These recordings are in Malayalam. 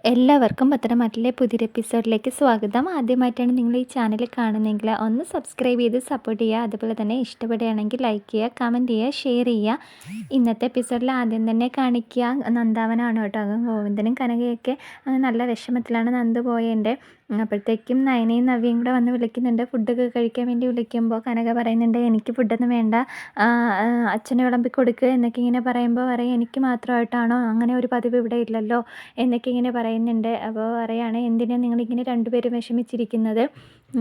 എല്ലാവർക്കും പത്തനംതിട്ടയിലെ പുതിയൊരു എപ്പിസോഡിലേക്ക് സ്വാഗതം. ആദ്യമായിട്ടാണ് നിങ്ങൾ ഈ ചാനൽ കാണുന്നതെങ്കിൽ ഒന്ന് സബ്സ്ക്രൈബ് ചെയ്ത് സപ്പോർട്ട് ചെയ്യുക. അതുപോലെ തന്നെ ഇഷ്ടപ്പെടുകയാണെങ്കിൽ ലൈക്ക് ചെയ്യുക, കമൻറ്റ് ചെയ്യുക, ഷെയർ ചെയ്യുക. ഇന്നത്തെ എപ്പിസോഡിൽ ആദ്യം തന്നെ കാണിക്കുക നന്ദാവനാണ് കേട്ടോ. ഗോവിന്ദനും കനകയൊക്കെ നല്ല വിഷമത്തിലാണ് നന്ദു പോയതിൻ്റെ. അപ്പോഴത്തേക്കും നയനയും നവ്യയും കൂടെ വന്ന് വിളിക്കുന്നുണ്ട്. ഫുഡൊക്കെ കഴിക്കാൻ വേണ്ടി വിളിക്കുമ്പോൾ കനക പറയുന്നുണ്ട്, എനിക്ക് ഫുഡൊന്നും വേണ്ട, അച്ഛന് വിളമ്പി കൊടുക്കുക എന്നൊക്കെ ഇങ്ങനെ പറയുമ്പോൾ പറയും, എനിക്ക് മാത്രമായിട്ടാണോ, അങ്ങനെ ഒരു പതിവ് ഇവിടെ ഇല്ലല്ലോ എന്നൊക്കെ ഇങ്ങനെ പറയുന്നുണ്ട്. അപ്പോൾ പറയുകയാണ്, എന്തിനാണ് നിങ്ങളിങ്ങനെ രണ്ടുപേരും വിഷമിച്ചിരിക്കുന്നത്,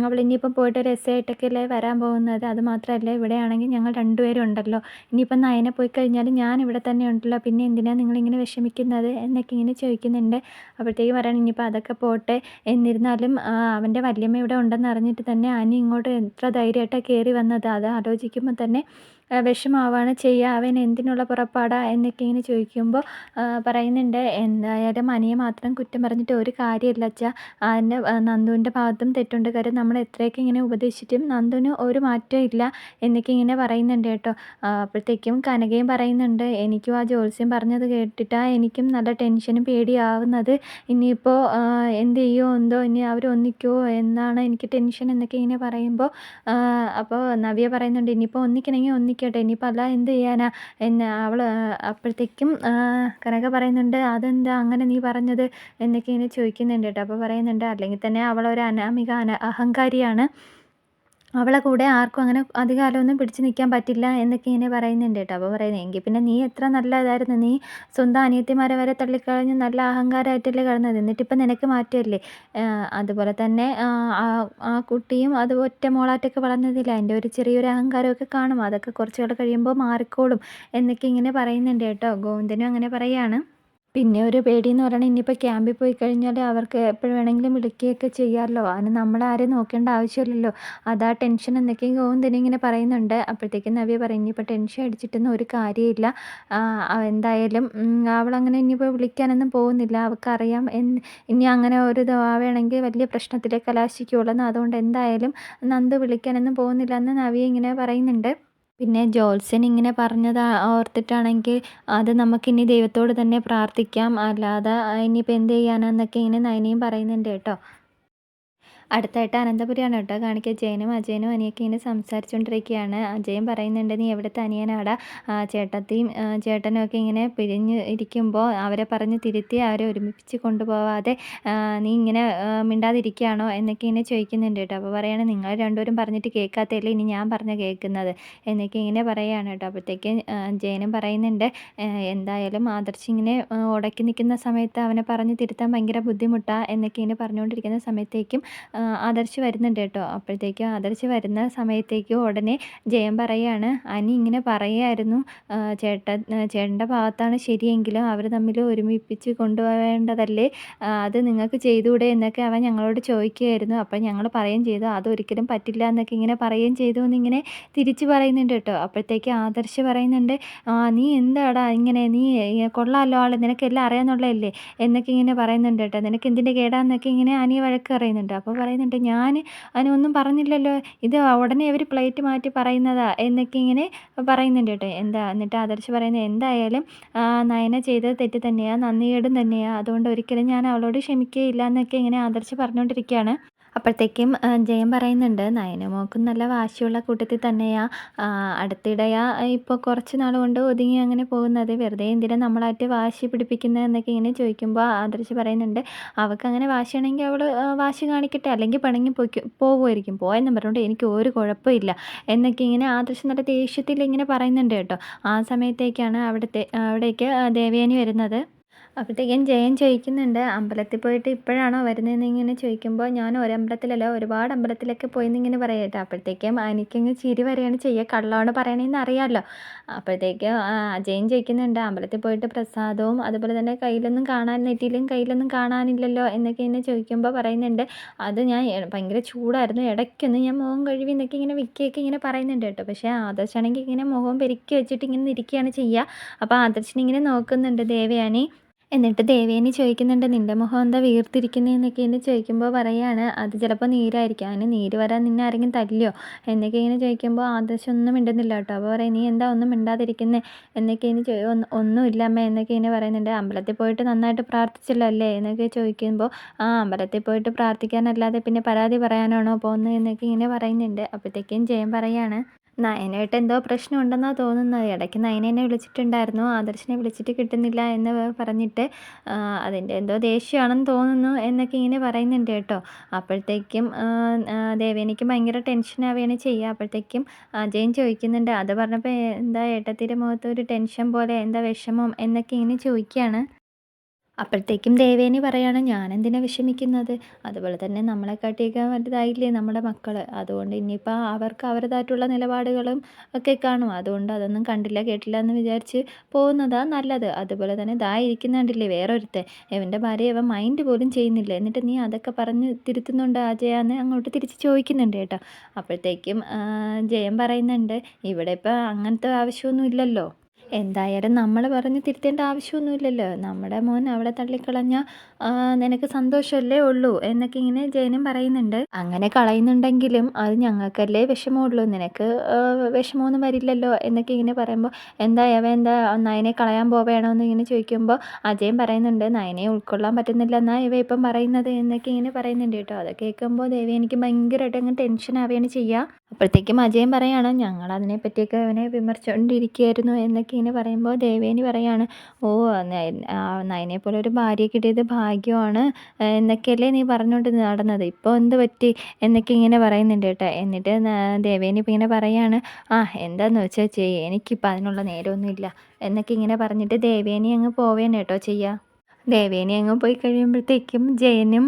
അവളിനിയിപ്പം പോയിട്ട് ഒരു രസമായിട്ടൊക്കെ അല്ലേ വരാൻ പോകുന്നത്, അത് മാത്രമല്ല ഇവിടെയാണെങ്കിൽ ഞങ്ങൾ രണ്ടുപേരും ഉണ്ടല്ലോ, ഇനിയിപ്പം നയനെ പോയി കഴിഞ്ഞാൽ ഞാൻ ഇവിടെ തന്നെ ഉണ്ടല്ലോ, പിന്നെ എന്തിനാണ് നിങ്ങളിങ്ങനെ വിഷമിക്കുന്നത് എന്നൊക്കെ ഇങ്ങനെ ചോദിക്കുന്നുണ്ട്. അപ്പോഴത്തേക്ക് പറയണം, ഇനിയിപ്പോൾ അതൊക്കെ പോട്ടെ, എന്നിരുന്നാലും അവൻ്റെ വല്യമ്മ ഇവിടെ ഉണ്ടെന്ന് അറിഞ്ഞിട്ട് തന്നെ അനി ഇങ്ങോട്ട് എത്ര ധൈര്യമായിട്ടാണ് കയറി വന്നത്, അത് ആലോചിക്കുമ്പോൾ തന്നെ വിഷമാവാണ് ചെയ്യുക. അവൻ എന്തിനുള്ള പുറപ്പാടാ എന്നൊക്കെ ഇങ്ങനെ ചോദിക്കുമ്പോൾ പറയുന്നുണ്ട്, എന്തായാലും അനിയെ മാത്രം കുറ്റം പറഞ്ഞിട്ട് ഒരു കാര്യമില്ല അച്ഛാ, അതിൻ്റെ നന്ദുവിൻ്റെ ഭാഗത്തും തെറ്റുണ്ട്, കാര്യം നമ്മൾ എത്രയൊക്കെ ഇങ്ങനെ ഉപദേശിച്ചിട്ടും നന്ദുവിന് ഒരു മാറ്റവും ഇല്ല എന്നൊക്കെ ഇങ്ങനെ പറയുന്നുണ്ട് കേട്ടോ. അപ്പോഴത്തേക്കും കനകയും പറയുന്നുണ്ട്, എനിക്കും ആ ജ്യോത്സ്യം പറഞ്ഞത് കേട്ടിട്ടാണ് എനിക്കും നല്ല ടെൻഷനും പേടിയാവുന്നത്, ഇനിയിപ്പോൾ എന്ത് ചെയ്യുമോ എന്തോ, ഇനി അവർ ഒന്നിക്കുമോ എന്നാണ് എനിക്ക് ടെൻഷൻ എന്നൊക്കെ ഇങ്ങനെ പറയുമ്പോൾ അപ്പോൾ നവ്യ പറയുന്നുണ്ട്, ഇനിയിപ്പോൾ ഒന്നിക്കണമെങ്കിൽ ഒന്നിക്കട്ടെ, ഇനിയിപ്പോൾ അല്ല എന്ത് ചെയ്യാനാ എന്നെ അവൾ. അപ്പോഴത്തേക്കും കനക പറയുന്നുണ്ട്, അതെന്താ അങ്ങനെ നീ പറഞ്ഞത് എന്നൊക്കെ ഇങ്ങനെ ചോദിക്കുന്നുണ്ട് കേട്ടോ. അപ്പോൾ പറയുന്നുണ്ട്, അല്ലെങ്കിൽ തന്നെ അവളൊരു അനാമിക അഹങ്കാരിയാണ്, അവളെ കൂടെ ആർക്കും അങ്ങനെ അധികാലമൊന്നും പിടിച്ചു നിൽക്കാൻ പറ്റില്ല എന്നൊക്കെ ഇങ്ങനെ പറയുന്നുണ്ട് കേട്ടോ. അപ്പോൾ പറയുന്നത്, എങ്കിൽ പിന്നെ നീ എത്ര നല്ലതായിരുന്നു, നീ സ്വന്തം അനിയത്തിമാരെ വരെ തള്ളിക്കളഞ്ഞ് നല്ല അഹങ്കാരമായിട്ടല്ലേ കിടന്നത്, എന്നിട്ടിപ്പം നിനക്ക് മാറ്റമല്ലേ. അതുപോലെ തന്നെ ആ കുട്ടിയും അത് ഒറ്റ മോളായിട്ടൊക്കെ വളർന്നതില്ല, അതിൻ്റെ ഒരു ചെറിയൊരു അഹങ്കാരമൊക്കെ കാണും, അതൊക്കെ കുറച്ചുകൂടെ കഴിയുമ്പോൾ മാറിക്കോളും എന്നൊക്കെ ഇങ്ങനെ പറയുന്നുണ്ട് കേട്ടോ. ഗോവിന്ദനും അങ്ങനെ പറയുകയാണ്. പിന്നെ ഒരു പേടിയെന്ന് പറയുന്നത്, ഇനിയിപ്പോൾ ക്യാമ്പിൽ പോയി കഴിഞ്ഞാൽ അവർക്ക് എപ്പോഴും വേണമെങ്കിലും വിളിക്കുകയൊക്കെ ചെയ്യാമല്ലോ, അതിന് നമ്മളാരും നോക്കേണ്ട ആവശ്യമില്ലല്ലോ, അതാ ടെൻഷൻ എന്നൊക്കെ ഗോവിന്ദൻ ഇങ്ങനെ പറയുന്നുണ്ട്. അപ്പോഴത്തേക്കും നവ്യ പറയും, ഇനിയിപ്പോൾ ടെൻഷൻ അടിച്ചിട്ടൊന്നും ഒരു കാര്യമില്ല, എന്തായാലും അവളങ്ങനെ ഇനിയിപ്പോൾ വിളിക്കാനൊന്നും പോകുന്നില്ല, അവൾക്കറിയാം ഇനി അങ്ങനെ ഒരു ഇതാവുകയാണെങ്കിൽ വലിയ പ്രശ്നത്തിലേക്ക് കലാശിക്കുകയുള്ളൂ, അതുകൊണ്ട് എന്തായാലും നന്ദു വിളിക്കാനൊന്നും പോകുന്നില്ല എന്ന് നവ്യ ഇങ്ങനെ പറയുന്നുണ്ട്. പിന്നെ ജോത്സ്യൻ ഇങ്ങനെ പറഞ്ഞത് ഓർത്തിട്ടാണെങ്കിൽ അത് നമുക്കിനി ദൈവത്തോട് തന്നെ പ്രാർത്ഥിക്കാം, അല്ലാതെ ഇനിയിപ്പോൾ എന്ത് ചെയ്യാനാന്നൊക്കെ ഇങ്ങനെ നയനയും പറയുന്നുണ്ട് കേട്ടോ. അടുത്തായിട്ട് അനന്തപുരിയാണ് കേട്ടോ കാണിക്കുക. ജയനും അജയനും അനിയൊക്കെ ഇങ്ങനെ സംസാരിച്ചുകൊണ്ടിരിക്കുകയാണ്. അജയൻ പറയുന്നുണ്ട്, നീ എവിടുത്തെ അനിയനാടാ, ചേട്ടത്തിയും ചേട്ടനും ഒക്കെ ഇങ്ങനെ പിരിഞ്ഞ് ഇരിക്കുമ്പോൾ അവരെ പറഞ്ഞ് തിരുത്തി അവരെ ഒരുമിപ്പിച്ച് കൊണ്ടുപോവാതെ നീ ഇങ്ങനെ മിണ്ടാതിരിക്കുകയാണോ എന്നൊക്കെ ഇങ്ങനെ ചോദിക്കുന്നുണ്ട് കേട്ടോ. അപ്പോൾ പറയുകയാണ്, നിങ്ങൾ രണ്ടുപേരും പറഞ്ഞിട്ട് കേൾക്കാത്തല്ലേ ഇനി ഞാൻ പറഞ്ഞ കേൾക്കുന്നത് എന്നൊക്കെ ഇങ്ങനെ പറയുകയാണ് കേട്ടോ. അപ്പോഴത്തേക്ക് ജയനും പറയുന്നുണ്ട്, എന്തായാലും ആദർശ് ഇങ്ങനെ ഉടക്കി നിൽക്കുന്ന സമയത്ത് അവനെ പറഞ്ഞ് തിരുത്താൻ ഭയങ്കര ബുദ്ധിമുട്ടാണ് എന്നൊക്കെ ഇങ്ങനെ പറഞ്ഞുകൊണ്ടിരിക്കുന്ന സമയത്തേക്കും ആദർശ് വരുന്നുണ്ട് കേട്ടോ. അപ്പോഴത്തേക്കും ആദർശ് വരുന്ന സമയത്തേക്കും ഉടനെ ജയൻ പറയുകയാണ്, അനി ഇങ്ങനെ പറയുമായിരുന്നു, ചേട്ടൻ്റെ ഭാഗത്താണ് ശരിയെങ്കിലും അവർ തമ്മിൽ ഒരുമിപ്പിച്ച് കൊണ്ടുപോവേണ്ടതല്ലേ, അത് നിങ്ങൾക്ക് ചെയ്തുകൂടെ എന്നൊക്കെ അവൻ ഞങ്ങളോട് ചോദിക്കുകയായിരുന്നു, അപ്പം ഞങ്ങൾ പറയുകയും ചെയ്തു അതൊരിക്കലും പറ്റില്ല എന്നൊക്കെ ഇങ്ങനെ പറയുകയും ചെയ്തു എന്നിങ്ങനെ തിരിച്ച് പറയുന്നുണ്ട് കേട്ടോ. അപ്പോഴത്തേക്ക് ആദർശ് പറയുന്നുണ്ട്, നീ എന്താടാ ഇങ്ങനെ, നീ കൊള്ളാമല്ലോ ആൾ, നിനക്കെല്ലാം അറിയാമെന്നുള്ളതല്ലേ എന്നൊക്കെ ഇങ്ങനെ പറയുന്നുണ്ട് കേട്ടോ. നിനക്ക് എന്തിൻ്റെ കേടാന്നൊക്കെ ഇങ്ങനെ അനിയെ വഴക്ക് പറയുന്നുണ്ട്. അപ്പോൾ പറയുന്നുണ്ട്, ഞാൻ അതിനൊന്നും പറഞ്ഞില്ലല്ലോ, ഇത് ഉടനെ അവർ പ്ലേറ്റ് മാറ്റി പറയുന്നതാ എന്നൊക്കെ ഇങ്ങനെ പറയുന്നുണ്ട് കേട്ടോ. എന്നിട്ട് ആദർശ് പറയുന്നത്, എന്തായാലും നയന ചെയ്തത് തെറ്റ് തന്നെയാണ്, നന്ദികേടും തന്നെയാണ്, അതുകൊണ്ട് ഒരിക്കലും ഞാൻ അവളോട് ക്ഷമിക്കുകയില്ല എന്നൊക്കെ ഇങ്ങനെ ആദർശ് പറഞ്ഞുകൊണ്ടിരിക്കുകയാണ്. അപ്പോഴത്തേക്കും ജയൻ പറയുന്നുണ്ട്, നയനമോൾക്കും നല്ല വാശിയുള്ള കൂട്ടത്തിൽ തന്നെയാണ്, അടുത്തിടെയാ ഇപ്പോൾ കുറച്ച് നാൾ കൊണ്ട് ഒതുങ്ങി അങ്ങനെ പോകുന്നത്, വെറുതെ എന്തിനാണ് നമ്മളായിട്ട് വാശി പിടിപ്പിക്കുന്നത് എന്നൊക്കെ ഇങ്ങനെ ചോദിക്കുമ്പോൾ ആദർശ് പറയുന്നുണ്ട്, അവൾക്ക് അങ്ങനെ വാശിയാണെങ്കിൽ അവൾ വാശി കാണിക്കട്ടെ, അല്ലെങ്കിൽ പിണങ്ങി പോകുമായിരിക്കും, പോയെന്നും പറഞ്ഞുകൊണ്ട് എനിക്ക് ഒരു കുഴപ്പമില്ല എന്നൊക്കെ ഇങ്ങനെ ആദർശ് നല്ല ദേഷ്യത്തിൽ ഇങ്ങനെ പറയുന്നുണ്ട് കേട്ടോ. ആ സമയത്തേക്കാണ് അവിടേക്ക് ദേവയാനി വരുന്നത്. അപ്പോഴത്തേക്കും ജയൻ ചോദിക്കുന്നുണ്ട്, അമ്പലത്തിൽ പോയിട്ട് ഇപ്പോഴാണോ വരുന്നതെന്ന് ഇങ്ങനെ ചോദിക്കുമ്പോൾ, ഞാൻ ഒരമ്പലത്തിലല്ല ഒരുപാട് അമ്പലത്തിലൊക്കെ പോയി എന്നിങ്ങനെ പറയട്ടെ. അപ്പോഴത്തേക്കും എനിക്കങ്ങ് ചിരി വരികയാണ് ചെയ്യുക, കള്ളമാണ് പറയണതെന്ന് അറിയാമല്ലോ. അപ്പോഴത്തേക്കും ജയൻ ചോദിക്കുന്നുണ്ട്, അമ്പലത്തിൽ പോയിട്ട് പ്രസാദവും അതുപോലെ തന്നെ കയ്യിലൊന്നും കാണാൻ, നെറ്റിയിലും കയ്യിലൊന്നും കാണാനില്ലല്ലോ എന്നൊക്കെ ഇങ്ങനെ ചോദിക്കുമ്പോൾ പറയുന്നുണ്ട്, അത് ഞാൻ ഭയങ്കര ചൂടായിരുന്നു, ഇടയ്ക്കൊന്ന് ഞാൻ മുഖം കഴുകി എന്നൊക്കെ ഇങ്ങനെ വിക്കിയൊക്കെ ഇങ്ങനെ പറയുന്നുണ്ട് കേട്ടോ. പക്ഷേ ആദർശാണെങ്കിൽ ഇങ്ങനെ മുഖം പെരുക്കി വെച്ചിട്ട് ഇങ്ങനെ ഇരിക്കുകയാണ് ചെയ്യുക. അപ്പോൾ ആദർശിനിങ്ങനെ നോക്കുന്നുണ്ട് ദേവയാനി. എന്നിട്ട് ദേവേനി ചോദിക്കുന്നുണ്ട്, നിന്റെ മുഖം എന്താ വീർത്തിരിക്കുന്നതെന്നൊക്കെ ഇങ്ങനെ ചോദിക്കുമ്പോൾ പറയാണ്, അത് ചിലപ്പോൾ നീരായിരിക്കും, അതിന് നീര് വരാൻ നിന്നെ ആരെങ്കിലും തല്ലിയോ എന്നൊക്കെ ഇങ്ങനെ ചോദിക്കുമ്പോൾ ആദർശം ഒന്നും മിണ്ടുന്നില്ല കേട്ടോ. അപ്പോൾ പറയും, നീ എന്താ ഒന്നും മിണ്ടാതിരിക്കുന്നത് എന്നൊക്കെ ഇനി ഒന്നുമില്ല അമ്മ എന്നൊക്കെ ഇങ്ങനെ പറയുന്നുണ്ട്. അമ്പലത്തിൽ പോയിട്ട് നന്നായിട്ട് പ്രാർത്ഥിച്ചല്ലോ അല്ലേ എന്നൊക്കെ ചോദിക്കുമ്പോൾ, ആ അമ്പലത്തിൽ പോയിട്ട് പ്രാർത്ഥിക്കാനല്ലാതെ പിന്നെ പരാതി പറയാനാണോ പോകുന്നത് എന്നൊക്കെ ഇങ്ങനെ പറയുന്നുണ്ട്. അപ്പോഴത്തേക്കും ജയൻ പറയാണ്, നയനായിട്ട് എന്തോ പ്രശ്നമുണ്ടെന്നാണ് തോന്നുന്നത്. ഇടയ്ക്ക് നയന എന്നെ വിളിച്ചിട്ടുണ്ടായിരുന്നു, ആദർശിനെ വിളിച്ചിട്ട് കിട്ടുന്നില്ല എന്ന് പറഞ്ഞിട്ട്, അതിൻ്റെ എന്തോ ദേഷ്യമാണെന്ന് തോന്നുന്നു എന്നൊക്കെ ഇങ്ങനെ പറയുന്നുണ്ട് കേട്ടോ. അപ്പോഴത്തേക്കും ദേവേനിക്ക് ഭയങ്കര ടെൻഷനാവുകയാണ് ചെയ്യുക. അപ്പോഴത്തേക്കും അജയൻ ചോദിക്കുന്നുണ്ട്, അത് പറഞ്ഞപ്പോൾ എന്താ ഏട്ടത്തിയുടെ മുഖത്ത് ഒരു ടെൻഷൻ പോലെ, എന്താ വിഷമം എന്നൊക്കെ ഇങ്ങനെ ചോദിക്കുകയാണ്. അപ്പോഴത്തേക്കും ദേവേനി പറയാണ്, ഞാനെന്തിനാ വിഷമിക്കുന്നത്, അതുപോലെ തന്നെ നമ്മളെക്കാട്ടിയൊക്കെ വലുതായില്ലേ നമ്മുടെ മക്കൾ, അതുകൊണ്ട് ഇനിയിപ്പോൾ അവർക്ക് അവരുടേതായിട്ടുള്ള നിലപാടുകളും ഒക്കെ കാണും, അതുകൊണ്ട് അതൊന്നും കണ്ടില്ല കേട്ടില്ല എന്ന് വിചാരിച്ച് പോകുന്നതാണ് നല്ലത്. അതുപോലെ തന്നെ ദാ ഇരിക്കുന്നുണ്ടില്ലേ വേറൊരുത്തൻ, ഇവൻ്റെ ഭാര്യ ഇവൻ മൈൻഡ് പോലും ചെയ്യുന്നില്ല, എന്നിട്ട് നീ അതൊക്കെ പറഞ്ഞ് തിരുത്തുന്നുണ്ട് അജയാന്ന് അങ്ങോട്ട് തിരിച്ച് ചോദിക്കുന്നുണ്ട് കേട്ടോ. അപ്പോഴത്തേക്കും ജയൻ പറയുന്നുണ്ട്, ഇവിടെ ഇപ്പോൾ അങ്ങനത്തെ ആവശ്യമൊന്നും ഇല്ലല്ലോ, എന്തായാലും നമ്മൾ പറഞ്ഞ് തിരുത്തേണ്ട ആവശ്യമൊന്നുമില്ലല്ലോ, നമ്മുടെ മോൻ അവിടെ തള്ളിക്കളഞ്ഞാൽ നിനക്ക് സന്തോഷമല്ലേ ഉള്ളൂ എന്നൊക്കെ ഇങ്ങനെ ജയനും പറയുന്നുണ്ട്. അങ്ങനെ കളയുന്നുണ്ടെങ്കിലും അത് ഞങ്ങൾക്കല്ലേ വിഷമമുള്ളൂ, നിനക്ക് വിഷമമൊന്നും വരില്ലല്ലോ എന്നൊക്കെ ഇങ്ങനെ പറയുമ്പോൾ, എന്താ നയനെ കളയാൻ പോവേണോ എന്ന് ഇങ്ങനെ ചോദിക്കുമ്പോൾ അജയൻ പറയുന്നുണ്ട്, നയനെ ഉൾക്കൊള്ളാൻ പറ്റുന്നില്ല എന്നാണ് ഇവ ഇപ്പം പറയുന്നത് എന്നൊക്കെ ഇങ്ങനെ പറയുന്നുണ്ട് കേട്ടോ. അത് കേൾക്കുമ്പോൾ ദേവി എനിക്ക് ഭയങ്കരമായിട്ട് അങ്ങ് ടെൻഷൻ ആവുകയാണ് ചെയ്യുക. അപ്പോഴത്തേക്കും അജയൻ പറയാണ്, ഞങ്ങൾ അതിനെപ്പറ്റിയൊക്കെ അവനെ വിമർശിച്ചുകൊണ്ടിരിക്കുകയായിരുന്നു എന്നൊക്കെ ഇങ്ങനെ പറയുമ്പോൾ ദേവേനി പറയാണ്, ഓ നയനെ പോലെ ഒരു ഭാര്യയെ കിട്ടിയത് ഭാഗ്യമാണ് എന്നൊക്കെയല്ലേ നീ പറഞ്ഞുകൊണ്ട് നടന്നത്, ഇപ്പോൾ എന്ത് പറ്റി എന്നൊക്കെ ഇങ്ങനെ പറയുന്നുണ്ട് കേട്ടോ. എന്നിട്ട് ദേവേനി ഇപ്പം ഇങ്ങനെ പറയാണ്, എന്താണെന്ന് വെച്ചാൽ ചെയ്യ്, എനിക്കിപ്പോൾ അതിനുള്ള നേരമൊന്നുമില്ല എന്നൊക്കെ ഇങ്ങനെ പറഞ്ഞിട്ട് ദേവേനി അങ്ങ് പോവേണ് കേട്ടോ ചെയ്യുക. ദേവേനി അങ്ങ് പോയി കഴിയുമ്പോഴത്തേക്കും ജയനും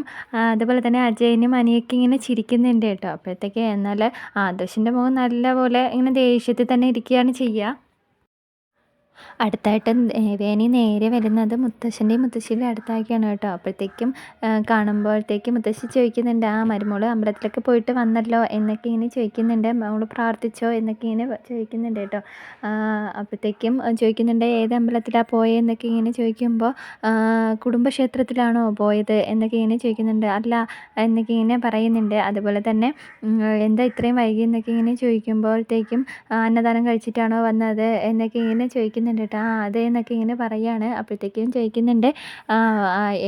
അതുപോലെ തന്നെ അജയനും അനിയൊക്കെ ഇങ്ങനെ ചിരിക്കുന്നുണ്ട് കേട്ടോ. അപ്പോഴത്തേക്ക് എന്നാൽ ആദർശിൻ്റെ മുഖം നല്ല പോലെ ഇങ്ങനെ ദേഷ്യത്തിൽ തന്നെ ഇരിക്കുകയാണ് ചെയ്യുക. അടുത്തായിട്ട് ദേവയാനി നേരെ വരുന്നത് മുത്തശ്ശൻ്റെയും മുത്തശ്ശിയുടെ അടുത്താക്കിയാണ് കേട്ടോ. അപ്പോഴത്തേക്കും കാണുമ്പോഴത്തേക്കും മുത്തശ്ശി ചോദിക്കുന്നുണ്ട്, മരുമോൾ അമ്പലത്തിലൊക്കെ പോയിട്ട് വന്നല്ലോ എന്നൊക്കെ ഇങ്ങനെ ചോദിക്കുന്നുണ്ട്, മോൾ പ്രാർത്ഥിച്ചോ എന്നൊക്കെ ഇങ്ങനെ ചോദിക്കുന്നുണ്ട് കേട്ടോ. അപ്പോഴത്തേക്കും ചോദിക്കുന്നുണ്ട്, ഏത് അമ്പലത്തിലാണ് പോയതെന്നൊക്കെ ഇങ്ങനെ ചോദിക്കുമ്പോൾ, കുടുംബക്ഷേത്രത്തിലാണോ പോയത് എന്നൊക്കെ ഇങ്ങനെ ചോദിക്കുന്നുണ്ട്. അല്ല എന്നൊക്കെ ഇങ്ങനെ പറയുന്നുണ്ട്. അതുപോലെ തന്നെ എന്താ ഇത്രയും വൈകി എന്നൊക്കെ ഇങ്ങനെ ചോദിക്കുമ്പോഴത്തേക്കും, അന്നദാനം കഴിച്ചിട്ടാണോ വന്നത് എന്നൊക്കെ ഇങ്ങനെ ചോദിക്കുന്നുണ്ട് കേട്ടോ. അതെ എന്നൊക്കെ ഇങ്ങനെ പറയുകയാണ്. അപ്പോഴത്തേക്കും ചോദിക്കുന്നുണ്ട്,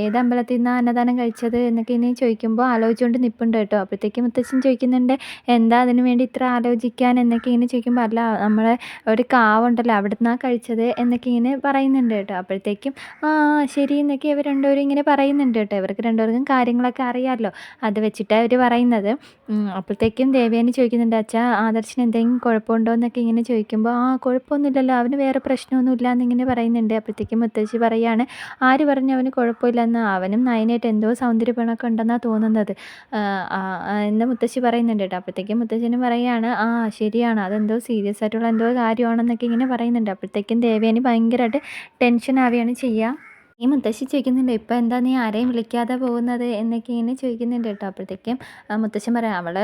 ഏത് അമ്പലത്തിൽ നിന്നാണ് അന്നദാനം കഴിച്ചത് എന്നൊക്കെ ഇങ്ങനെ ചോദിക്കുമ്പോൾ ആലോചിച്ചുകൊണ്ട് നിൽപ്പുണ്ട് കേട്ടോ. അപ്പോഴത്തേക്കും മുത്തച്ഛൻ ചോദിക്കുന്നുണ്ട്, എന്താ അതിന് വേണ്ടി ഇത്ര ആലോചിക്കാൻ എന്നൊക്കെ ഇങ്ങനെ ചോദിക്കുമ്പോൾ, അല്ല നമ്മളെ ഒരു കാവുണ്ടല്ലോ അവിടെ നിന്നാണ് കഴിച്ചത് എന്നൊക്കെ ഇങ്ങനെ പറയുന്നുണ്ട് കേട്ടോ. അപ്പോഴത്തേക്കും ശരി എന്നൊക്കെ ഇവർ രണ്ടുപേരും ഇങ്ങനെ പറയുന്നുണ്ട് കേട്ടോ. ഇവർക്ക് രണ്ടുപേർക്കും കാര്യങ്ങളൊക്കെ അറിയാമല്ലോ, അത് വെച്ചിട്ടാണ് അവർ പറയുന്നത്. അപ്പോഴത്തേക്കും ദേവയാനി ചോദിക്കുന്നുണ്ട്, അച്ഛാ ആദർശിന് എന്തെങ്കിലും കുഴപ്പമുണ്ടോ എന്നൊക്കെ ഇങ്ങനെ ചോദിക്കുമ്പോൾ, കുഴപ്പമൊന്നുമില്ലല്ലോ, അവന് വേറെ പ്രശ്നമൊന്നുമില്ല എന്നിങ്ങനെ പറയുന്നുണ്ട്. അപ്പോഴത്തേക്കും മുത്തശ്ശി പറയാണ്, ആര് പറഞ്ഞു അവന് കുഴപ്പമില്ലെന്ന്, അവനും നയനായിട്ട് എന്തോ സൗന്ദര്യപ്പണമൊക്കെ ഉണ്ടെന്നാണ് തോന്നുന്നത് എന്ന് മുത്തശ്ശി പറയുന്നുണ്ട് കേട്ടോ. അപ്പോഴത്തേക്കും മുത്തശ്ശനും പറയാണ്, ശരിയാണ്, അതെന്തോ സീരിയസ് ആയിട്ടുള്ള എന്തോ കാര്യമാണെന്നൊക്കെ ഇങ്ങനെ പറയുന്നുണ്ട്. അപ്പോഴത്തേക്കും ദേവയാനി ഭയങ്കരമായിട്ട് ടെൻഷൻ ആവുകയാണ് ചെയ്യുക. ഈ മുത്തശ്ശി ചോദിക്കുന്നുണ്ട്, ഇപ്പം എന്താ നീ ആരെയും വിളിക്കാതെ പോകുന്നത് എന്നൊക്കെ ഇങ്ങനെ ചോദിക്കുന്നുണ്ട് കേട്ടോ. അപ്പോഴത്തേക്കും മുത്തശ്ശൻ പറയാം, അവൾ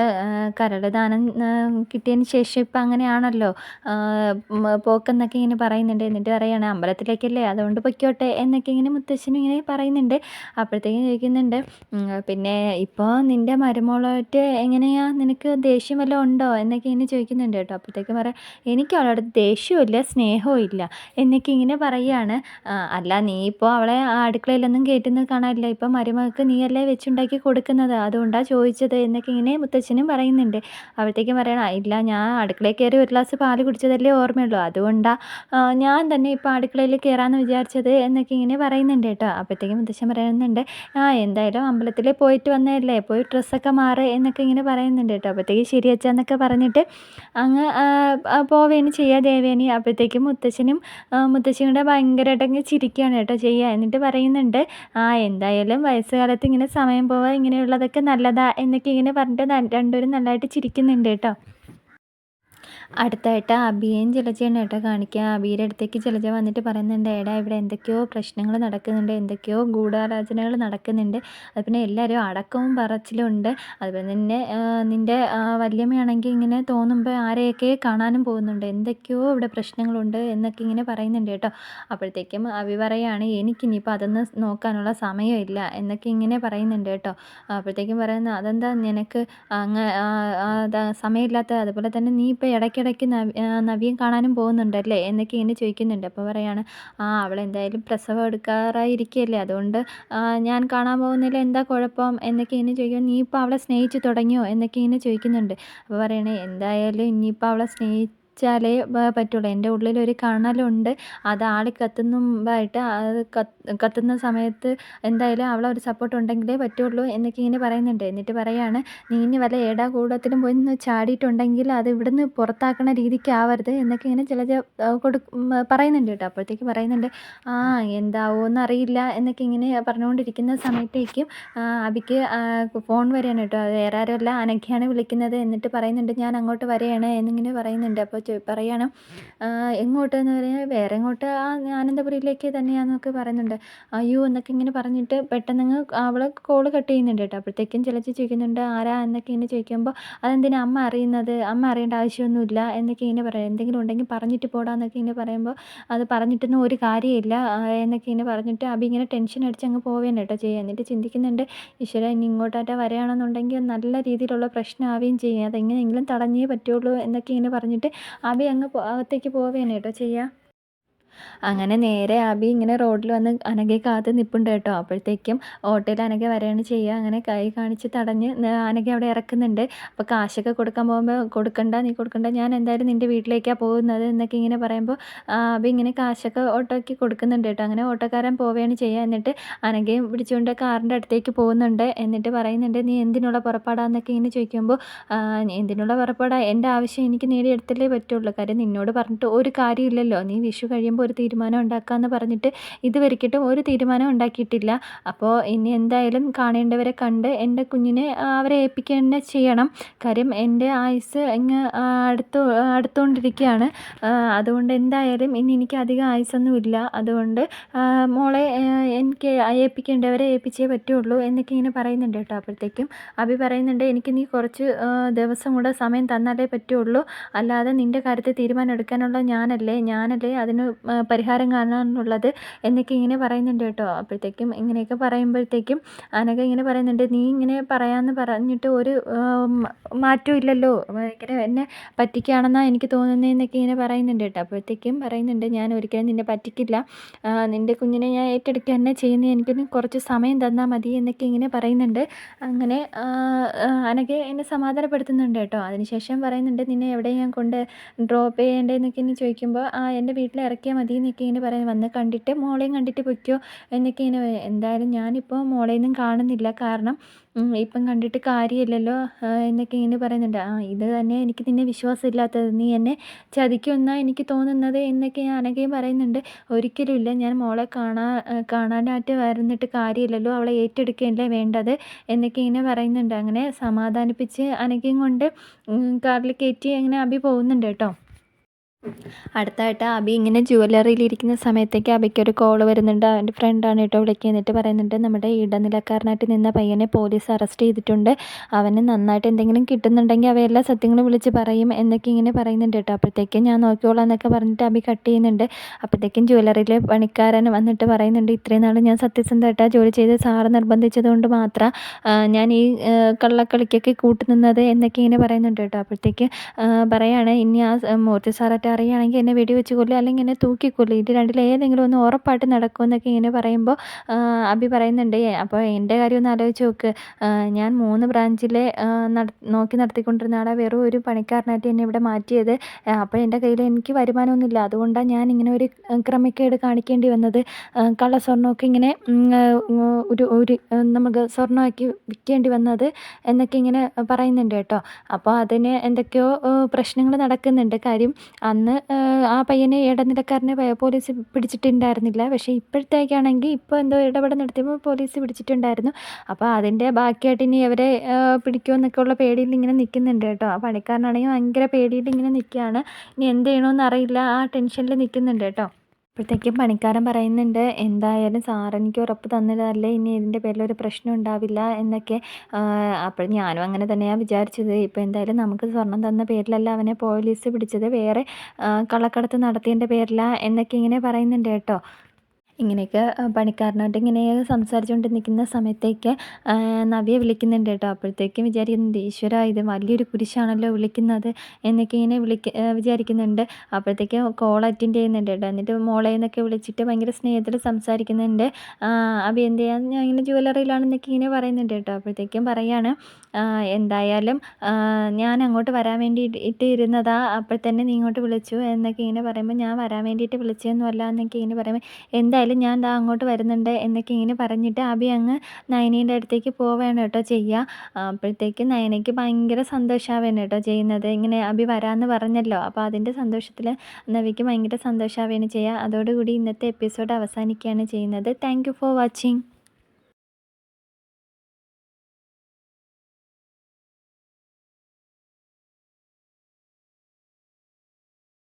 കരൾ ദാനം കിട്ടിയതിന് ശേഷം ഇപ്പം അങ്ങനെയാണല്ലോ പോക്കെന്നൊക്കെ ഇങ്ങനെ പറയുന്നുണ്ട്. എന്നിട്ട് പറയുകയാണ്, അമ്പലത്തിലേക്കല്ലേ അതുകൊണ്ട് പൊയ്ക്കോട്ടെ എന്നൊക്കെ ഇങ്ങനെ മുത്തശ്ശനും ഇങ്ങനെ പറയുന്നുണ്ട്. അപ്പോഴത്തേക്കും ചോദിക്കുന്നുണ്ട്, പിന്നെ ഇപ്പോൾ നിൻ്റെ മരുമോളായിട്ട് എങ്ങനെയാണ്, നിനക്ക് ദേഷ്യം വല്ലതും ഉണ്ടോ എന്നൊക്കെ ഇങ്ങനെ ചോദിക്കുന്നുണ്ട് കേട്ടോ. അപ്പോഴത്തേക്കും പറയാം, എനിക്ക് അവളോട് ദേഷ്യവും ഇല്ല സ്നേഹവും ഇല്ല എന്നൊക്കെ ഇങ്ങനെ പറയുകയാണ്. അല്ല നീ ഇപ്പോൾ അവളെ അടുക്കളയിലൊന്നും കയറ്റുന്നത് കാണാനില്ല, ഇപ്പം മരുമകൾക്ക് നീയല്ലേ വെച്ചുണ്ടാക്കി കൊടുക്കുന്നത്, അതുകൊണ്ടാണ് ചോദിച്ചത് എന്നൊക്കെ ഇങ്ങനെ മുത്തച്ഛനും പറയുന്നുണ്ട്. അപ്പോഴത്തേക്കും പറയണം, ഇല്ല ഞാൻ അടുക്കളയിൽ കയറി ഒരു ഗ്ലാസ് പാല് കുടിച്ചതല്ലേ ഓർമ്മയുള്ളൂ, അതുകൊണ്ടാണ് ഞാൻ തന്നെ ഇപ്പോൾ അടുക്കളയിൽ കയറാമെന്ന് വിചാരിച്ചത് എന്നൊക്കെ ഇങ്ങനെ പറയുന്നുണ്ട് കേട്ടോ. അപ്പോഴത്തേക്കും മുത്തച്ഛൻ പറയുന്നുണ്ട്, എന്തായാലും അമ്പലത്തിൽ പോയിട്ട് വന്നതല്ലേ, പോയി ഡ്രസ്സൊക്കെ മാറ് എന്നൊക്കെ ഇങ്ങനെ പറയുന്നുണ്ട് കേട്ടോ. അപ്പോഴത്തേക്ക് ശരി അച്ഛാന്നൊക്കെ പറഞ്ഞിട്ട് അങ്ങ് പോവുകയാണ് ചെയ്യുക ദേവേനി. അപ്പോഴത്തേക്കും മുത്തച്ഛനും മുത്തശ്ശിയും കൂടെ ഭയങ്കരമായിട്ട് അങ്ങ് ചിരിക്കുകയാണ് കേട്ടോ ചെയ്യുക. എന്നിട്ട് പറയുന്നുണ്ട്, എന്തായാലും വയസ്സുകാലത്ത് ഇങ്ങനെ സമയം പോവാൻ ഇങ്ങനെയുള്ളതൊക്കെ നല്ലതാ എന്നൊക്കെ ഇങ്ങനെ പറഞ്ഞിട്ട് രണ്ടുപേരും നല്ലതായിട്ട് ചിരിക്കുന്നുണ്ട് കേട്ടോ. അടുത്തായിട്ട് അബിയേയും ജലജയാണ് കേട്ടോ കാണിക്കുക. അബിയുടെ അടുത്തേക്ക് ജലജ വന്നിട്ട് പറയുന്നുണ്ട്, എടാ ഇവിടെ എന്തൊക്കെയോ പ്രശ്നങ്ങൾ നടക്കുന്നുണ്ട്, എന്തൊക്കെയോ ഗൂഢാലോചനകൾ നടക്കുന്നുണ്ട്, അത് പിന്നെ എല്ലാവരും അടക്കവും പറച്ചിലും ഉണ്ട്. അതുപോലെ തന്നെ നിൻ്റെ വല്യമ്മയാണെങ്കിൽ ഇങ്ങനെ തോന്നുമ്പോൾ ആരെയൊക്കെ കാണാനും പോകുന്നുണ്ട്, എന്തൊക്കെയോ ഇവിടെ പ്രശ്നങ്ങളുണ്ട് എന്നൊക്കെ ഇങ്ങനെ പറയുന്നുണ്ട് കേട്ടോ. അപ്പോഴത്തേക്കും അബി പറയുകയാണ്, എനിക്കിനിയിപ്പോൾ അതൊന്നും നോക്കാനുള്ള സമയമില്ല എന്നൊക്കെ ഇങ്ങനെ പറയുന്നുണ്ട് കേട്ടോ. അപ്പോഴത്തേക്കും പറയുന്നത്, അതെന്താ നിനക്ക് അങ്ങ് സമയമില്ലാത്ത, അതുപോലെ തന്നെ നീ ഇപ്പോൾ ഇടയ്ക്കിടയ്ക്ക് നവ്യയും കാണാനും പോകുന്നുണ്ടല്ലേ എന്നൊക്കെ ഇങ്ങനെ ചോദിക്കുന്നുണ്ട്. അപ്പോൾ പറയാണ്, അവളെന്തായാലും പ്രസവം എടുക്കാറായിരിക്കുകയല്ലേ, അതുകൊണ്ട് ഞാൻ കാണാൻ പോകുന്നതിൽ എന്താ കുഴപ്പം എന്നൊക്കെ ഇങ്ങനെ ചോദിക്കുമ്പോൾ, നീ ഇപ്പോൾ അവളെ സ്നേഹിച്ച് തുടങ്ങിയോ എന്നൊക്കെ ഇങ്ങനെ ചോദിക്കുന്നുണ്ട്. അപ്പോൾ പറയണേ, എന്തായാലും ഇനിയിപ്പോൾ അവളെ സ്നേഹിച്ചാലേ പറ്റുള്ളൂ, എൻ്റെ ഉള്ളിലൊരു കണലുണ്ട്, അത് ആളി കത്തുന്ന മുമ്പായിട്ട് അത് കത്തുന്ന സമയത്ത് എന്തായാലും അവളെ ഒരു സപ്പോർട്ട് ഉണ്ടെങ്കിലേ പറ്റുള്ളൂ എന്നൊക്കെ ഇങ്ങനെ പറയുന്നുണ്ട്. എന്നിട്ട് പറയാണ്, നീ ഇനി വല്ല ഏടാകൂടത്തിലും പോയി നിന്ന് ചാടിയിട്ടുണ്ടെങ്കിൽ അത് ഇവിടുന്ന് പുറത്താക്കണ രീതിക്കാവരുത് എന്നൊക്കെ ഇങ്ങനെ ചില പറയുന്നുണ്ട് കേട്ടോ. അപ്പോഴത്തേക്ക് പറയുന്നുണ്ട്, എന്താവുമെന്ന് അറിയില്ല എന്നൊക്കെ ഇങ്ങനെ പറഞ്ഞുകൊണ്ടിരിക്കുന്ന സമയത്തേക്കും അബിക്ക് ഫോൺ വരികയാണ് കേട്ടോ. അത് വേറെ ആരുമല്ല, അനഘയാണ് വിളിക്കുന്നത്. എന്നിട്ട് പറയുന്നുണ്ട്, ഞാൻ അങ്ങോട്ട് വരികയാണ് എന്നിങ്ങനെ പറയുന്നുണ്ട്. അപ്പോൾ പറയാണ്, എങ്ങോട്ട് എന്ന് പറയാൻ, വേറെ എങ്ങോട്ട്, ആനന്ദപുരിയിലേക്ക് തന്നെയാണെന്നൊക്കെ പറയുന്നുണ്ട്. അയ്യോ എന്നൊക്കെ ഇങ്ങനെ പറഞ്ഞിട്ട് പെട്ടെന്നങ്ങ് അവൾ കോള് കട്ട് ചെയ്യുന്നുണ്ട് കേട്ടോ. അപ്പോഴത്തേക്കും ചിലച്ച് ചോദിക്കുന്നുണ്ട്, ആരാ എന്നൊക്കെ ഇങ്ങനെ ചോദിക്കുമ്പോൾ, അതെന്തിനാ അമ്മ അറിയുന്നത്, അമ്മ അറിയേണ്ട ആവശ്യമൊന്നുമില്ല എന്നൊക്കെ ഇങ്ങനെ പറയാം, എന്തെങ്കിലും ഉണ്ടെങ്കിൽ പറഞ്ഞിട്ട് പോടാന്നൊക്കെ ഇങ്ങനെ പറയുമ്പോൾ, അത് പറഞ്ഞിട്ടൊന്നും ഒരു കാര്യമില്ല എന്നൊക്കെ ഇങ്ങനെ പറഞ്ഞിട്ട് അബി ഇങ്ങനെ ടെൻഷൻ അടിച്ച് അങ്ങ് പോവുകയാണ് കേട്ടോ ചെയ്യുക. എന്നിട്ട് ചിന്തിക്കുന്നുണ്ട്, ഈശ്വര ഇനി ഇങ്ങോട്ടായിട്ട് വരികയാണെന്നുണ്ടെങ്കിൽ നല്ല രീതിയിലുള്ള പ്രശ്നമാവുകയും ചെയ്യും, അതെങ്ങനെയെങ്കിലും തടഞ്ഞേ പറ്റുള്ളൂ എന്നൊക്കെ ഇങ്ങനെ പറഞ്ഞിട്ട് അബി അങ്ങ് അകത്തേക്ക് പോവുകയാണ് കേട്ടോ ചെയ്യുക. അങ്ങനെ നേരെ അബി ഇങ്ങനെ റോഡിൽ വന്ന് അനഘയെ കാത്ത് നിൽപ്പുണ്ട് കേട്ടോ. അപ്പോഴത്തേക്കും ഓട്ടോയിൽ അനഘ വരികയാണ് ചെയ്യുക. അങ്ങനെ കൈ കാണിച്ച് തടഞ്ഞ് അനഘ അവിടെ ഇറക്കുന്നുണ്ട്. അപ്പോൾ കാശൊക്കെ കൊടുക്കാൻ പോകുമ്പോൾ, കൊടുക്കണ്ട, നീ കൊടുക്കണ്ട, ഞാൻ എന്തായാലും നിൻ്റെ വീട്ടിലേക്കാണ് പോകുന്നത് എന്നൊക്കെ ഇങ്ങനെ പറയുമ്പോൾ അബി ഇങ്ങനെ കാശൊക്കെ ഓട്ടോയ്ക്ക് കൊടുക്കുന്നുണ്ട് കേട്ടോ. അങ്ങനെ ഓട്ടോക്കാരൻ പോവുകയാണ് ചെയ്യുക. എന്നിട്ട് അനഘയും പിടിച്ചുകൊണ്ട് കാറിൻ്റെ അടുത്തേക്ക് പോകുന്നുണ്ട്. എന്നിട്ട് പറയുന്നുണ്ട്, നീ എന്തിനുള്ള പുറപ്പാടാന്നൊക്കെ ഇങ്ങനെ ചോദിക്കുമ്പോൾ, എന്തിനുള്ള പുറപ്പാടാ, എൻ്റെ ആവശ്യം എനിക്ക് നേടിയെടുത്തല്ലേ പറ്റുള്ളൂ, കാര്യം നിന്നോട് പറഞ്ഞിട്ട് ഒരു കാര്യമില്ലല്ലോ, നീ വിഷു കഴിയുമ്പോൾ ഒരു തീരുമാനം ഉണ്ടാക്കാമെന്ന് പറഞ്ഞിട്ട് ഇതുവരെയ്ക്കിട്ടും ഒരു തീരുമാനം ഉണ്ടാക്കിയിട്ടില്ല. അപ്പോൾ ഇനി എന്തായാലും കാണേണ്ടവരെ കണ്ട് എൻ്റെ കുഞ്ഞിനെ അവരെ ഏൽപ്പിക്കുക തന്നെ ചെയ്യണം, കാര്യം എൻ്റെ ആയുസ്സ് ഇങ്ങ് അടുത്തുകൊണ്ടിരിക്കുകയാണ്. അതുകൊണ്ട് എന്തായാലും ഇനി എനിക്ക് അധികം ആയുസ്സൊന്നുമില്ല, അതുകൊണ്ട് മോളെ എനിക്ക് ഏൽപ്പിക്കേണ്ടവരെ ഏൽപ്പിച്ചേ പറ്റുള്ളൂ എന്നൊക്കെ ഇങ്ങനെ പറയുന്നുണ്ട് കേട്ടോ. അപ്പോഴത്തേക്കും അബി പറയുന്നുണ്ട്, എനിക്ക് നീ കുറച്ച് ദിവസം കൂടെ സമയം തന്നാലേ പറ്റുള്ളൂ, അല്ലാതെ നിൻ്റെ കാര്യത്തിൽ തീരുമാനം എടുക്കാനുള്ള ഞാനല്ലേ അതിന് പരിഹാരം കാണാനുള്ളത് എന്നൊക്കെ ഇങ്ങനെ പറയുന്നുണ്ട് കേട്ടോ. അപ്പോഴത്തേക്കും ഇങ്ങനെയൊക്കെ പറയുമ്പോഴത്തേക്കും അനഘ ഇങ്ങനെ പറയുന്നുണ്ട്, നീ ഇങ്ങനെ പറയാമെന്ന് പറഞ്ഞിട്ട് ഒരു മാറ്റവും ഇല്ലല്ലോ, ഇങ്ങനെ എന്നെ പറ്റിക്കുകയാണെന്നാണ് എനിക്ക് തോന്നുന്നതെന്നൊക്കെ ഇങ്ങനെ പറയുന്നുണ്ട് കേട്ടോ. അപ്പോഴത്തേക്കും പറയുന്നുണ്ട്, ഞാൻ ഒരിക്കലും നിന്നെ പറ്റിക്കില്ല, നിൻ്റെ കുഞ്ഞിനെ ഞാൻ ഏറ്റെടുക്കുക തന്നെ ചെയ്യുന്നത്, എനിക്കൊന്ന് കുറച്ച് സമയം തന്നാൽ മതി എന്നൊക്കെ ഇങ്ങനെ പറയുന്നുണ്ട്. അങ്ങനെ അനഘ എന്നെ സമാധാനപ്പെടുത്തുന്നുണ്ട് കേട്ടോ. അതിനുശേഷം പറയുന്നുണ്ട്, നിന്നെ എവിടെ ഞാൻ കൊണ്ട് ഡ്രോപ്പ് ചെയ്യേണ്ടതെന്നൊക്കെ ഇങ്ങനെ ചോദിക്കുമ്പോൾ, എൻ്റെ വീട്ടിൽ ഇറക്കിയാൽ മതി എന്നൊക്കെ ഇങ്ങനെ പറയുന്നത്, വന്ന് കണ്ടിട്ട് മോളെയും കണ്ടിട്ട് പൊയ്ക്കോ എന്നൊക്കെ ഇങ്ങനെ. എന്തായാലും ഞാനിപ്പോൾ മോളെയൊന്നും കാണുന്നില്ല, കാരണം ഇപ്പം കണ്ടിട്ട് കാര്യമില്ലല്ലോ എന്നൊക്കെ ഇങ്ങനെ പറയുന്നുണ്ട്. ഇത് തന്നെ എനിക്ക് നിന്നെ വിശ്വാസമില്ലാത്തത്, നീ എന്നെ ചതിക്കുമെന്നാണ് എനിക്ക് തോന്നുന്നത് എന്നൊക്കെ അനഘയും പറയുന്നുണ്ട്. ഒരിക്കലുമില്ല, ഞാൻ മോളെ കാണാനായിട്ട് വരുന്നിട്ട് കാര്യമില്ലല്ലോ, അവളെ ഏറ്റെടുക്കുകയല്ലേ വേണ്ടത് എന്നൊക്കെ ഇങ്ങനെ പറയുന്നുണ്ട്. അങ്ങനെ സമാധാനിപ്പിച്ച് അനഘയും കൊണ്ട് കാറിൽ കയറ്റി അങ്ങനെ അബി പോകുന്നുണ്ട് കേട്ടോ. അടുത്തായിട്ട് അബി ഇങ്ങനെ ജ്വല്ലറിയിലിരിക്കുന്ന സമയത്തേക്ക് അബിക്കൊരു കോൾ വരുന്നുണ്ട്. അവൻ്റെ ഫ്രണ്ടാണ് കേട്ടോ വിളിക്കുക. എന്നിട്ട് പറയുന്നുണ്ട്, നമ്മുടെ ഇടനിലക്കാരനായിട്ട് നിന്ന പയ്യനെ പോലീസ് അറസ്റ്റ് ചെയ്തിട്ടുണ്ട്, അവന് നന്നായിട്ട് എന്തെങ്കിലും കിട്ടുന്നുണ്ടെങ്കിൽ അവയെല്ലാ സത്യങ്ങളും വിളിച്ച് പറയും എന്നൊക്കെ ഇങ്ങനെ പറയുന്നുണ്ട് കേട്ടോ. അപ്പോഴത്തേക്കും ഞാൻ നോക്കിക്കോളാം എന്നൊക്കെ പറഞ്ഞിട്ട് അബി കട്ട് ചെയ്യുന്നുണ്ട്. അപ്പോഴത്തേക്കും ജ്വല്ലറിയിലെ പണിക്കാരൻ വന്നിട്ട് പറയുന്നുണ്ട്, ഇത്രയും നാൾ ഞാൻ സത്യസന്ധമായിട്ടാണ് ജോലി ചെയ്ത് സാറ് നിർബന്ധിച്ചത് കൊണ്ട് മാത്രം ഞാൻ ഈ കള്ളക്കളിക്കൊക്കെ കൂട്ടുനിന്നത് എന്നൊക്കെ ഇങ്ങനെ പറയുന്നുണ്ട് കേട്ടോ. അപ്പോഴത്തേക്ക് പറയാണ്, ഇനി ആ മൂർത്തി സാറായിട്ട് അറിയുകയാണെങ്കിൽ എന്നെ വെടിവെച്ച് കൊല്ലും, അല്ലെങ്കിൽ എന്നെ തൂക്കിക്കൊല്ലും, ഇത് രണ്ടിൽ ഏതെങ്കിലും ഒന്ന് ഉറപ്പായിട്ട് നടക്കുമെന്നൊക്കെ ഇങ്ങനെ പറയുമ്പോൾ അബി പറയുന്നുണ്ട്, അപ്പോൾ എൻ്റെ കാര്യം ഒന്ന് ആലോചിച്ച് നോക്ക്, ഞാൻ 3 ബ്രാഞ്ചിലെ നോക്കി നടത്തിക്കൊണ്ടിരുന്ന ആളെ വെറും ഒരു പണിക്കാരനായിട്ട് എന്നെ ഇവിടെ മാറ്റിയത്, അപ്പോൾ എൻ്റെ കയ്യിൽ എനിക്ക് വരുമാനമൊന്നുമില്ല, അതുകൊണ്ടാണ് ഞാൻ ഇങ്ങനെ ഒരു ക്രമക്കേട് കാണിക്കേണ്ടി വന്നത്, കള്ള സ്വർണ്ണമൊക്കെ ഇങ്ങനെ ഒരു നമുക്ക് സ്വർണ്ണമാക്കി വിൽക്കേണ്ടി വന്നത് എന്നൊക്കെ ഇങ്ങനെ പറയുന്നുണ്ട് കേട്ടോ. അപ്പോൾ അതിന് എന്തൊക്കെയോ പ്രശ്നങ്ങൾ നടക്കുന്നുണ്ട്, കാര്യം അന്ന് ആ പയ്യനെ ഇടനിലക്കാരനെ പോലീസ് പിടിച്ചിട്ടുണ്ടായിരുന്നില്ല. പക്ഷേ ഇപ്പോഴത്തേക്കാണെങ്കിൽ ഇപ്പോൾ എന്തോ ഇടപെടൽ നടത്തിയപ്പോൾ പോലീസ് പിടിച്ചിട്ടുണ്ടായിരുന്നു. അപ്പോൾ അതിൻ്റെ ബാക്കിയായിട്ട് ഇനി അവരെ പിടിക്കുമോ എന്നൊക്കെ ഉള്ള പേടിയിൽ ഇങ്ങനെ നിൽക്കുന്നുണ്ട് കേട്ടോ. ആ പണിക്കാരനാണെങ്കിൽ ഭയങ്കര പേടിയിൽ ഇങ്ങനെ നിൽക്കുകയാണ്. ഇനി എന്ത് ചെയ്യണമെന്ന് അറിയില്ല, ആ ടെൻഷനിൽ നിൽക്കുന്നുണ്ട് കേട്ടോ. അപ്പോഴത്തേക്കും പണിക്കാരൻ പറയുന്നുണ്ട്, എന്തായാലും സാർ എനിക്ക് ഉറപ്പ് തന്നതല്ലേ, ഇനി ഇതിൻ്റെ പേരിൽ ഒരു പ്രശ്നം ഉണ്ടാവില്ല എന്നൊക്കെ. അപ്പോൾ ഞാനും അങ്ങനെ തന്നെയാണ് വിചാരിച്ചത്. ഇപ്പോൾ എന്തായാലും നമുക്ക് സ്വർണം തന്ന പേരിലല്ല അവനെ പോലീസ് പിടിച്ചത്, വേറെ കള്ളക്കടത്ത് നടത്തിയതിൻ്റെ പേരിലാണ് എന്നൊക്കെ ഇങ്ങനെ പറയുന്നുണ്ട് കേട്ടോ. ഇങ്ങനെയൊക്കെ പണിക്കാരനായിട്ട് ഇങ്ങനെ സംസാരിച്ചുകൊണ്ട് നിൽക്കുന്ന സമയത്തേക്ക് നവ്യ വിളിക്കുന്നുണ്ട് കേട്ടോ. അപ്പോഴത്തേക്കും വിചാരിക്കുന്നുണ്ട്, ഈശ്വരാ ഇത് വലിയൊരു കുരിശാണല്ലോ വിളിക്കുന്നത് എന്നൊക്കെ ഇങ്ങനെ വിചാരിക്കുന്നുണ്ട്. അപ്പോഴത്തേക്കും കോൾ അറ്റൻഡ് ചെയ്യുന്നുണ്ട് കേട്ടോ. എന്നിട്ട് മോളെ എന്നൊക്കെ വിളിച്ചിട്ട് ഭയങ്കര സ്നേഹത്തിൽ സംസാരിക്കുന്നുണ്ട്. അഭി എന്ത് ചെയ്യാൻ, ഞാൻ ഇങ്ങനെ ജ്വല്ലറിയിലാണെന്നൊക്കെ ഇങ്ങനെ പറയുന്നുണ്ട് കേട്ടോ. അപ്പോഴത്തേക്കും പറയാണ്, എന്തായാലും ഞാൻ അങ്ങോട്ട് വരാൻ വേണ്ടിയിട്ട് ഇരുന്നതാ, അപ്പോൾ തന്നെ നീ ഇങ്ങോട്ട് വിളിച്ചു എന്നൊക്കെ ഇങ്ങനെ പറയുമ്പോൾ, ഞാൻ വരാൻ വേണ്ടിയിട്ട് വിളിച്ചതൊന്നുമല്ല എന്നൊക്കെ ഇങ്ങനെ പറയുമ്പോൾ, എന്തായാലും ഞാൻ ദാ അങ്ങോട്ട് വരുന്നുണ്ട് എന്നൊക്കെ ഇങ്ങനെ പറഞ്ഞിട്ട് അഭി അങ്ങ് നയനീൻ്റെ അടുത്തേക്ക് പോവുകയാണ് കേട്ടോ ചെയ്യുക. അപ്പോഴത്തേക്ക് നയനയ്ക്ക് ഭയങ്കര സന്തോഷമാവുകയാണ് കേട്ടോ ചെയ്യുന്നത്. ഇങ്ങനെ അഭി വരാമെന്ന് പറഞ്ഞല്ലോ, അപ്പോൾ അതിൻ്റെ സന്തോഷത്തിൽ നവിക്ക് ഭയങ്കര സന്തോഷമാവുകയാണ് ചെയ്യുക. അതോടുകൂടി ഇന്നത്തെ എപ്പിസോഡ് അവസാനിക്കുകയാണ് ചെയ്യുന്നത്. Thank you for watching.